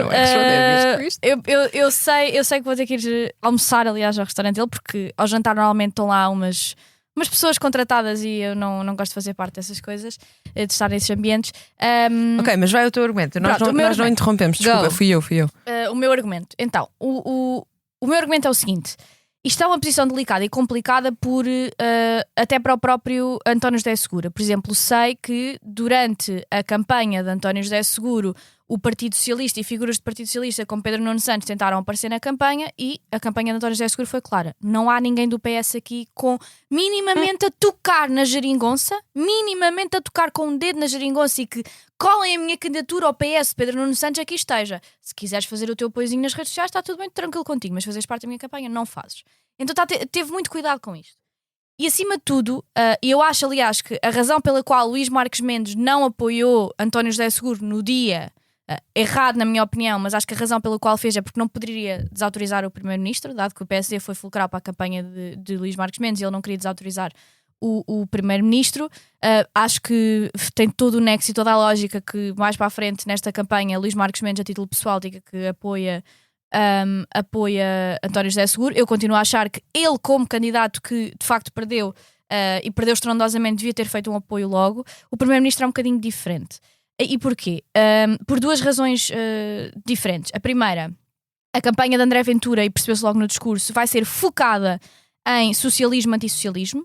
Eu sei que vou ter que ir almoçar, aliás, ao restaurante dele, porque ao jantar normalmente estão lá umas pessoas contratadas e eu não gosto de fazer parte dessas coisas, de estar nesses ambientes. Ok, mas vai o teu argumento. Nós não interrompemos, desculpa, fui eu. O meu argumento. Então, o meu argumento é o seguinte: isto é uma posição delicada e complicada até para o próprio António José Seguro. Por exemplo, sei que durante a campanha de António José Seguro, o Partido Socialista e figuras do Partido Socialista como Pedro Nuno Santos tentaram aparecer na campanha, e a campanha de António José Seguro foi clara. Não há ninguém do PS aqui com minimamente a tocar na geringonça, minimamente a tocar com um dedo na geringonça, e que colhem a minha candidatura ao PS, Pedro Nuno Santos, aqui esteja. Se quiseres fazer o teu apoiozinho nas redes sociais, está tudo bem, tranquilo contigo, mas fazes parte da minha campanha, não fazes. Então teve muito cuidado com isto. E acima de tudo, eu acho, aliás, que a razão pela qual Luís Marques Mendes não apoiou António José Seguro no dia errado, na minha opinião, mas acho que a razão pela qual fez é porque não poderia desautorizar o Primeiro-Ministro, dado que o PSD foi fulcral para a campanha de Luís Marques Mendes e ele não queria desautorizar o Primeiro-Ministro. Acho que tem todo o nexo e toda a lógica que mais para a frente nesta campanha Luís Marques Mendes, a título pessoal, diga que apoia António José Seguro. Eu continuo a achar que ele, como candidato que de facto perdeu e perdeu estrondosamente, devia ter feito um apoio logo. O Primeiro-Ministro é um bocadinho diferente. E porquê? Por duas razões diferentes. A primeira, a campanha de André Ventura, e percebeu-se logo no discurso, vai ser focada em socialismo, antissocialismo.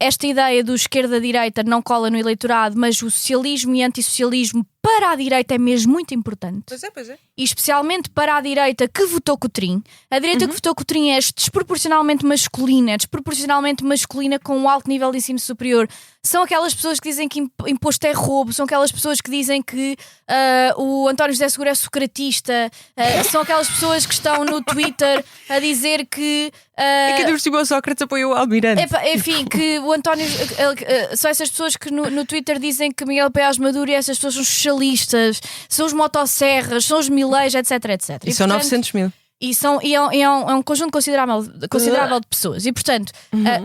Esta ideia do esquerda-direita não cola no eleitorado, mas o socialismo e antissocialismo para a direita é mesmo muito importante. Pois é. E especialmente para a direita que votou Cotrim. A direita que votou Cotrim é desproporcionalmente masculina com um alto nível de ensino superior. São aquelas pessoas que dizem que imposto é roubo, são aquelas pessoas que dizem que o António José Seguro é socratista, são aquelas pessoas que estão no Twitter a dizer que... É que por cima o Sócrates apoiou o Almirante. Enfim, que o António... são essas pessoas que no Twitter dizem que Miguel Paes Maduro e essas pessoas são socialistas, são os motosserras, são os milês, etc. E são 900 mil. É um conjunto considerável de pessoas. E, portanto,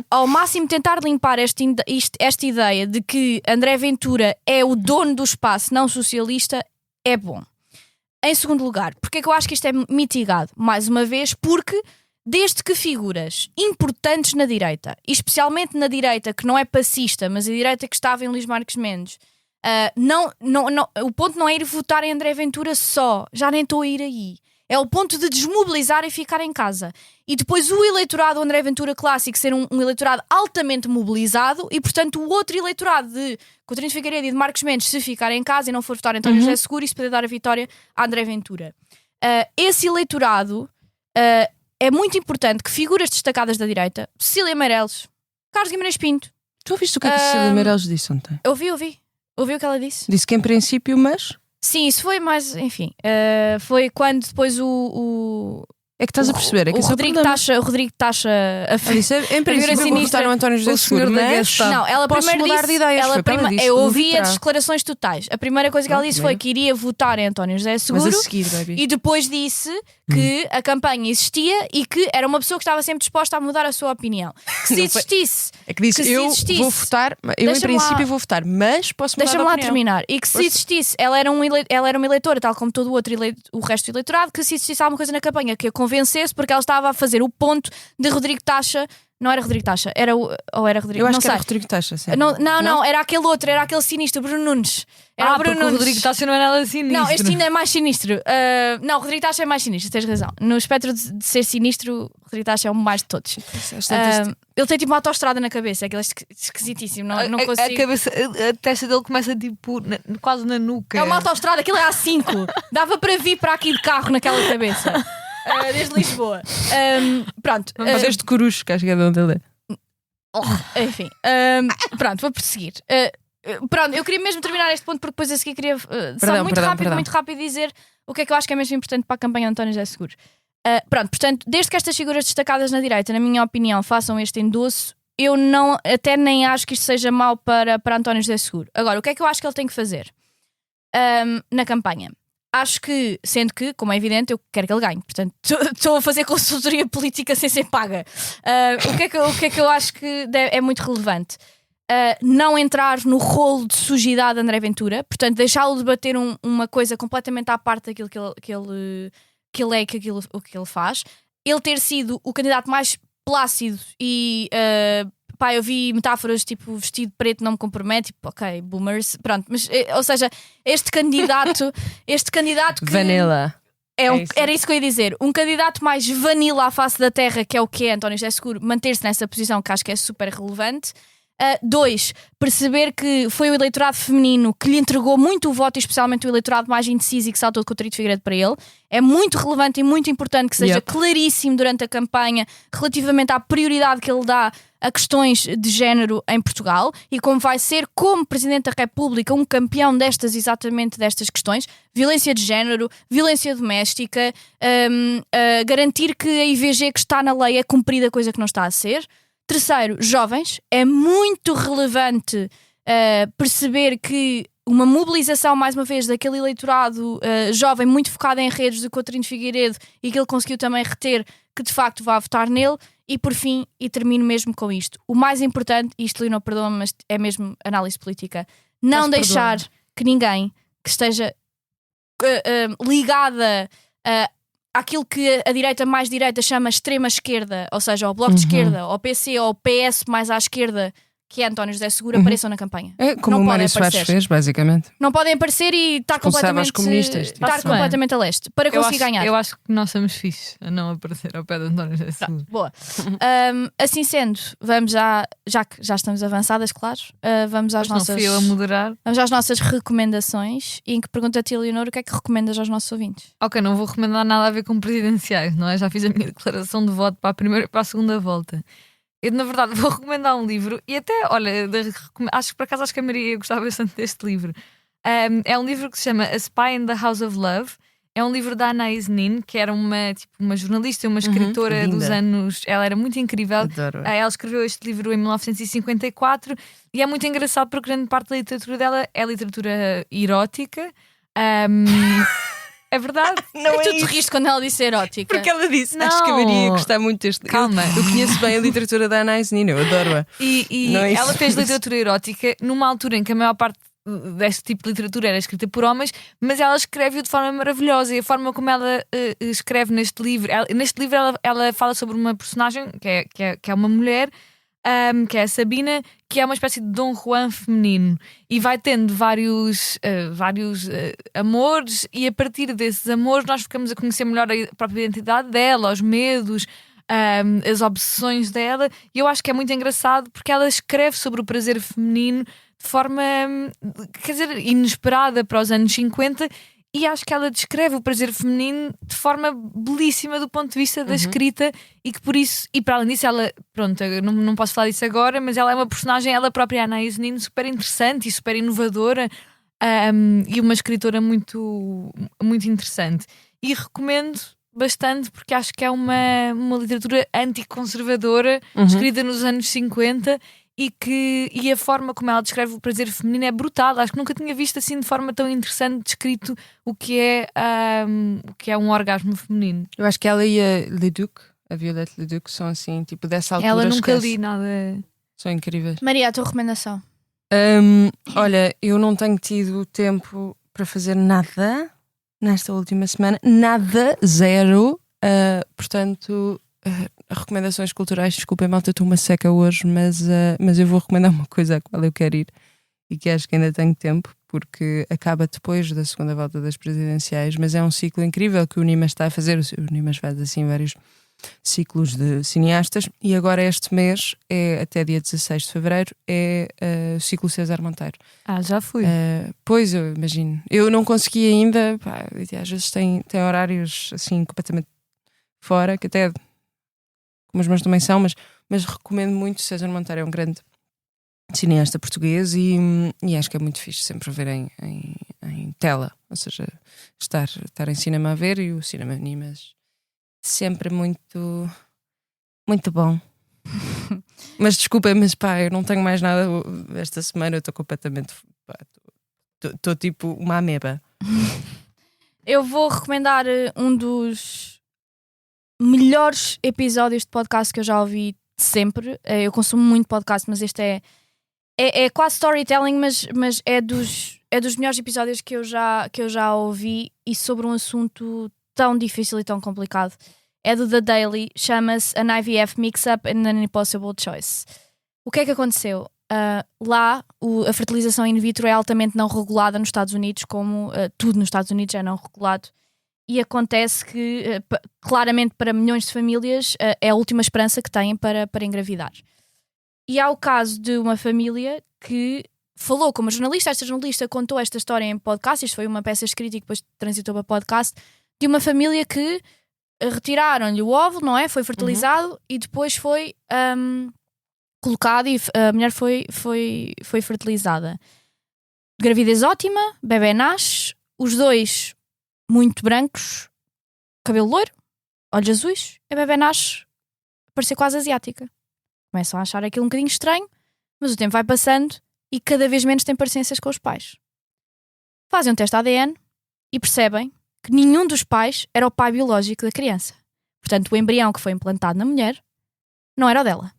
ao máximo tentar limpar esta ideia de que André Ventura é o dono do espaço não socialista é bom. Em segundo lugar, porque é que eu acho que isto é mitigado? Mais uma vez, porque desde que figuras importantes na direita, e especialmente na direita que não é passista, mas a direita que estava em Luís Marques Mendes, O ponto não é ir votar em André Ventura só, já nem estou a ir aí. É o ponto de desmobilizar e ficar em casa. E depois o eleitorado André Ventura clássico ser um eleitorado altamente mobilizado e, portanto, o outro eleitorado de Coutinho de Figueiredo e de Marcos Mendes se ficar em casa e não for votar em António José Seguro, isso poder dar a vitória a André Ventura. Esse eleitorado é muito importante que figuras destacadas da direita, Cecília Meirelles, Carlos Guimarães Pinto. Tu ouviste o que a Cecília Meirelles disse ontem? Ouvi o que ela disse. Disse que em princípio, mas... Sim, isso foi mais, enfim, foi quando depois É que estás a perceber, é que o Rodrigo Taxa em princípio vou votar no António José Seguro, mas não, ela posso primeiro mudar disse, de ideias. eu ouvi as declarações totais. A primeira coisa que ela disse foi que iria votar em António José Seguro, mas a seguir, baby. E depois disse que a campanha existia e que era uma pessoa que estava sempre disposta a mudar a sua opinião. Que se existisse, é que disse, eu vou votar, eu em princípio vou votar, mas posso mudar de opinião. Deixa-me lá terminar. E que se existisse, ela era uma eleitora, tal como todo o resto do eleitorado, que se existisse alguma coisa na campanha que a convencesse, porque ela estava a fazer o ponto de Rodrigo Taxa. Não era Rodrigo Taxa, era Rodrigo. Eu acho não que sei. era Rodrigo Taxa, sim. Não, era aquele outro, era aquele sinistro, Bruno Nunes. Era o Bruno Nunes. O Rodrigo Taxa não é nada sinistro. Não, este ainda é mais sinistro. Não, Rodrigo Taxa é mais sinistro, tens razão. No espectro de ser sinistro, Rodrigo Taxa é o mais de todos. Ele tem tipo uma autoestrada na cabeça, aquele esquisitíssimo. Não consigo. A testa dele começa tipo quase na nuca. É uma autoestrada, aquilo é A5. Dava para vir para aqui de carro naquela cabeça. Desde Lisboa. Pronto. Desde Corucho, que acho que é de onde ele é. Enfim. Pronto, vou prosseguir. Pronto, eu queria mesmo terminar este ponto porque depois a seguir queria muito rápido dizer o que é que eu acho que é mesmo importante para a campanha de António José Seguro. Pronto, portanto, desde que estas figuras destacadas na direita, na minha opinião, façam este endosso, eu até nem acho que isto seja mau para António José Seguro. Agora, o que é que eu acho que ele tem que fazer na campanha? Acho que, sendo que, como é evidente, eu quero que ele ganhe. Portanto, estou a fazer consultoria política sem ser paga. O que é que eu acho que é muito relevante? Não entrar no rolo de sujidade de André Ventura. Portanto, deixá-lo debater uma coisa completamente à parte daquilo que ele é e o que ele faz. Ele ter sido o candidato mais plácido e... eu vi metáforas tipo vestido preto não me compromete, tipo, ok, boomers, pronto, mas ou seja, este candidato que Vanilla. Era isso que eu ia dizer, um candidato mais vanilla à face da terra, que é o que é António José Seguro, manter-se nessa posição que acho que é super relevante. 2, perceber que foi o eleitorado feminino que lhe entregou muito o voto, e especialmente o eleitorado mais indeciso e que saltou de Coutinho de Figueiredo para ele. É muito relevante e muito importante que seja claríssimo durante a campanha relativamente à prioridade que ele dá a questões de género em Portugal e como vai ser, como Presidente da República, um campeão exatamente destas questões. Violência de género, violência doméstica, garantir que a IVG que está na lei é cumprida, coisa que não está a ser. 3, jovens. É muito relevante perceber que uma mobilização, mais uma vez, daquele eleitorado jovem muito focado em redes do Coutinho de Figueiredo e que ele conseguiu também reter, que de facto vai votar nele. E por fim, e termino mesmo com isto, o mais importante, isto Leonor perdoa-me, mas é mesmo análise política, não deixar que ninguém que esteja ligada àquilo que a direita mais direita chama extrema esquerda, ou seja, ao Bloco de Esquerda, ao PC ou ao PS mais à esquerda, que é António José Seguro, apareçam na campanha. É como o Mário Soares fez, basicamente. Não podem aparecer e estar completamente a leste para conseguir ganhar. Eu acho que nós somos fixes a não aparecer ao pé de António José Seguro. Boa. Assim sendo, vamos já que já estamos avançadas, claro, vamos às nossas... Não fui eu a moderar. Vamos às nossas recomendações. E em que pergunta a ti, Leonor, o que é que recomendas aos nossos ouvintes? Ok, não vou recomendar nada a ver com presidenciais, não é? Já fiz a minha declaração de voto para a primeira e para a segunda volta. Eu, na verdade, vou recomendar um livro e até, olha, acho que a Maria gostava bastante deste livro. É um livro que se chama A Spy in the House of Love. É um livro da Anais Nin, que era uma jornalista, uma escritora dos anos... Ela era muito incrível. Adoro. Ela escreveu este livro em 1954 e é muito engraçado porque grande parte da literatura dela é literatura erótica. É verdade. Não tu te riste quando ela disse erótica. Porque ela disse, acho que a Maria gostar muito deste livro. Calma. Eu conheço bem a literatura da Anais Nin, eu adoro-a. E ela fez literatura erótica numa altura em que a maior parte deste tipo de literatura era escrita por homens, mas ela escreve-o de forma maravilhosa. E a forma como ela escreve neste livro, ela fala sobre uma personagem que é uma mulher que é a Sabina, que é uma espécie de Dom Juan feminino e vai tendo vários amores, e a partir desses amores nós ficamos a conhecer melhor a própria identidade dela, os medos, as obsessões dela, e eu acho que é muito engraçado porque ela escreve sobre o prazer feminino de forma, quer dizer, inesperada para os anos 50. E acho que ela descreve o prazer feminino de forma belíssima do ponto de vista da escrita, e que por isso, e para além disso, ela, pronto, eu não posso falar disso agora, mas ela é uma personagem, ela própria, a Anaïs Nin, super interessante e super inovadora, e uma escritora muito, muito interessante. E recomendo bastante porque acho que é uma literatura anticonservadora, escrita nos anos 50. E a forma como ela descreve o prazer feminino é brutal. Acho que nunca tinha visto assim de forma tão interessante descrito o que é um orgasmo feminino. Eu acho que ela e a Violette Leduc, são assim, tipo, dessa altura. Ela nunca esquece. li nada. São incríveis. Maria, a tua recomendação? Olha, eu não tenho tido tempo para fazer nada nesta última semana. Nada, zero. Portanto, recomendações culturais, desculpem, malta, estou uma seca hoje, mas eu vou recomendar uma coisa à qual eu quero ir e que acho que ainda tenho tempo, porque acaba depois da segunda volta das presidenciais, mas é um ciclo incrível que o Nimas está a fazer. O Nimas faz assim vários ciclos de cineastas, e agora este mês, até dia 16 de fevereiro, é o ciclo César Monteiro. Já fui. Pois, eu imagino. Eu não consegui ainda, pá, às vezes tem horários assim completamente fora, que até como os meus também são, mas recomendo muito. César Monteiro é um grande cineasta português e acho que é muito fixe sempre ver em tela, ou seja, estar em cinema a ver, e o cinema Nimas sempre muito, muito bom. Mas desculpa, mas pá, eu não tenho mais nada esta semana, eu estou completamente, estou tipo uma ameba. Eu vou recomendar um dos melhores episódios de podcast que eu já ouvi de sempre. Eu consumo muito podcast, mas este é quase storytelling, mas é dos melhores episódios que eu já ouvi, e sobre um assunto tão difícil e tão complicado. É do The Daily, chama-se An IVF Mix-Up and an Impossible Choice. O que é que aconteceu? Lá a fertilização in vitro é altamente não regulada nos Estados Unidos, como tudo nos Estados Unidos é não regulado. E acontece que, claramente, para milhões de famílias, é a última esperança que têm para engravidar. E há o caso de uma família que falou com uma jornalista. Esta jornalista contou esta história em podcast. Isto foi uma peça escrita e depois transitou para podcast. De uma família que retiraram-lhe o óvulo, não é? Foi fertilizado e depois foi colocado, e a mulher foi fertilizada. Gravidez ótima, bebê nasce, os dois muito brancos, cabelo loiro, olhos azuis, a bebê nasce, parecia quase asiática. Começam a achar aquilo um bocadinho estranho, mas o tempo vai passando e cada vez menos têm parecências com os pais. Fazem um teste ADN e percebem que nenhum dos pais era o pai biológico da criança. Portanto, o embrião que foi implantado na mulher não era o dela.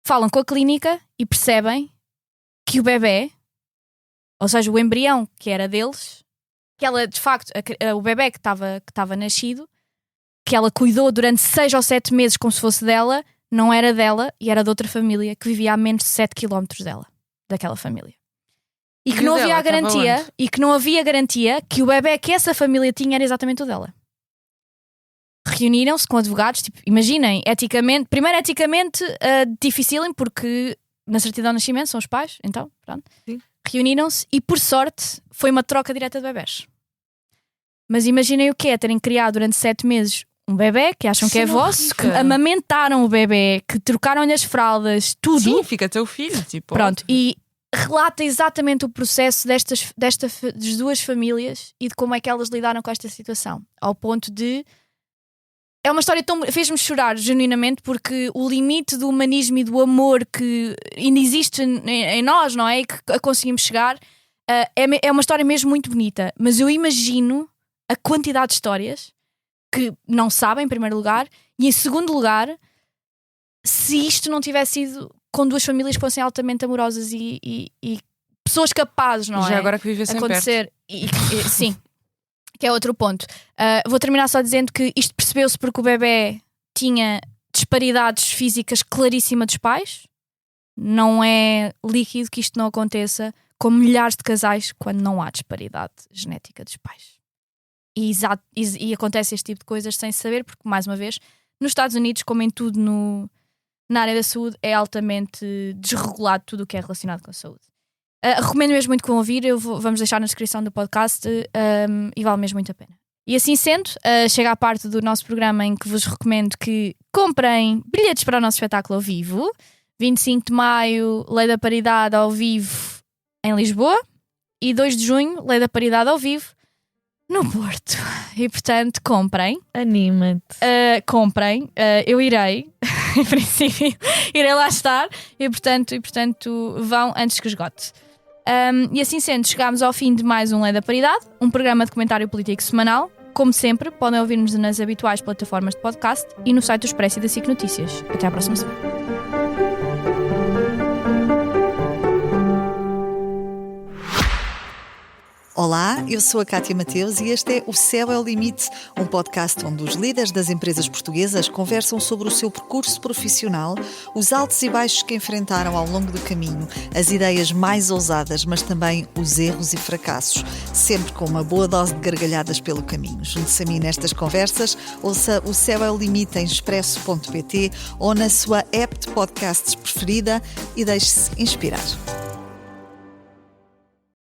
Falam com a clínica e percebem que o bebê, ou seja, o embrião que era deles, que ela, de facto, o bebê que estava nascido, que ela cuidou durante 6 ou 7 meses como se fosse dela, não era dela e era de outra família que vivia a menos de 7 km dela, daquela família. E que não havia a garantia que o bebê que essa família tinha era exatamente o dela. Reuniram-se com advogados, tipo, imaginem, eticamente dificílimo, porque na certidão de nascimento são os pais, então, pronto. Sim. Reuniram-se e, por sorte, foi uma troca direta de bebés. Mas imaginem o que é terem criado durante 7 meses um bebê que acham que é vosso, que amamentaram o bebê, que trocaram-lhe as fraldas, tudo. Sim, fica teu filho, tipo. Pronto, e relata exatamente o processo destas duas famílias e de como é que elas lidaram com esta situação. Ao ponto de... É uma história tão... fez-me chorar genuinamente, porque o limite do humanismo e do amor que ainda existe em nós, não é? E que conseguimos chegar, é uma história mesmo muito bonita. Mas eu imagino a quantidade de histórias que não sabem, em primeiro lugar, e em segundo lugar, se isto não tivesse sido com duas famílias que fossem altamente amorosas e pessoas capazes, não é? Já agora que vivessem acontecer sim, que é outro ponto. Vou terminar só dizendo que isto percebeu-se porque o bebê tinha disparidades físicas claríssimas dos pais. Não é líquido que isto não aconteça com milhares de casais quando não há disparidade genética dos pais. E acontece este tipo de coisas sem saber, porque, mais uma vez, nos Estados Unidos, como em tudo na área da saúde, é altamente desregulado tudo o que é relacionado com a saúde. Recomendo mesmo muito que vão ouvir, vamos deixar na descrição do podcast e vale mesmo muito a pena. E assim sendo, chega à parte do nosso programa em que vos recomendo que comprem bilhetes para o nosso espetáculo ao vivo. 25 de maio, Lei da Paridade ao vivo em Lisboa, e 2 de junho, Lei da Paridade ao vivo no Porto. E portanto, comprem. Anima-te. Comprem. Eu irei, em princípio, irei lá estar. E portanto vão antes que esgote. E assim sendo, chegámos ao fim de mais um Lei da Paridade, um programa de comentário político semanal. Como sempre, podem ouvir-nos nas habituais plataformas de podcast e no site do Expresso e da SIC Notícias. Até à próxima semana. Olá, eu sou a Cátia Mateus e este é O Céu é o Limite, um podcast onde os líderes das empresas portuguesas conversam sobre o seu percurso profissional, os altos e baixos que enfrentaram ao longo do caminho, as ideias mais ousadas, mas também os erros e fracassos, sempre com uma boa dose de gargalhadas pelo caminho. Junte-se a mim nestas conversas, ouça O Céu é o Limite em expresso.pt ou na sua app de podcasts preferida e deixe-se inspirar.